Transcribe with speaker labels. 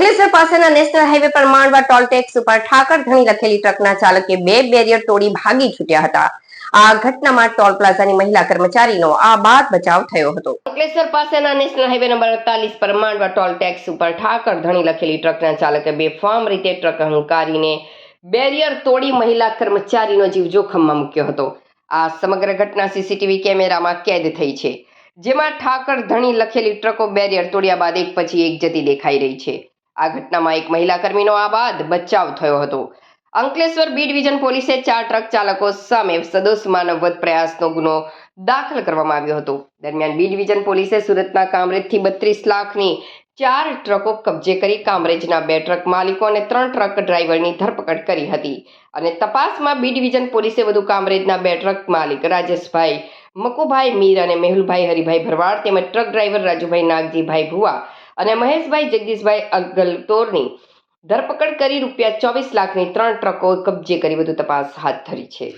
Speaker 1: અંકલેશ્વર પાસેના national highway પર માંડવા toll tax ઉપર ઠાકર ધણી લખેલી ટ્રકના ચાલકે બે બેરિયર તોડી ભાગી છૂટ્યા હતા. આ ઘટનામાં ટોલ પ્લાઝાની મહિલા કર્મચારીનો આ બાદ બચાવ થયો હતો. અંકલેશ્વર પાસેના નેશનલ હાઈવે નંબર 48 પર માંડવા ટોલ ટેક્સ ઉપર ઠાકર ધણી લખેલી ટ્રકના ચાલકે બેફામ રીતે ટ્રક હંકારીને બેરિયર તોડી મહિલા કર્મચારીનો જીવ જોખમમાં મૂક્યો હતો. આ સમગ્ર ઘટના સીસીટીવી કેમેરામાં કેદ થઈ છે, જેમાં ઠાકર ધણી લખેલી ટ્રકો બેરિયર તોડ્યા બાદ એક પછી એક જતી દેખાઈ રહી છે. આ ઘટનામાં એક મહિલા કર્મીનો આ બાદ બચાવ થયો હતો. અંકલેશ્વર બી ડિવિઝન પોલીસે 4 ટ્રક ચાલકો સામે સદોષ માનવ વધ પ્રયાસનો ગુનો દાખલ કરવામાં આવ્યો હતો. દરમિયાન બી ડિવિઝન પોલીસે સુરતના કામરેજથી 32 લાખની 4 ટ્રકો કબજે કરી કામરેજના 2 ટ્રક માલિકો અને 3 ટ્રક ડ્રાઈવરની ધરપકડ કરી હતી. અને તપાસમાં બી ડિવિઝન પોલીસે વધુ કામરેજના 2 ટ્રક માલિક રાજેશભાઈ મકુભાઈ મીર અને મેહુલભાઈ હરિભાઈ ભરવાડ તેમજ ટ્રક ડ્રાઈવર રાજુભાઈ નાગજીભાઈ ભુવા અને મહેશભાઈ જગદીશભાઈ અગલતોરની ધરપકડ કરી રૂપિયા 24 લાખની 3 ટ્રકો કબજે કરી વધુ તપાસ હાથ ધરી છે.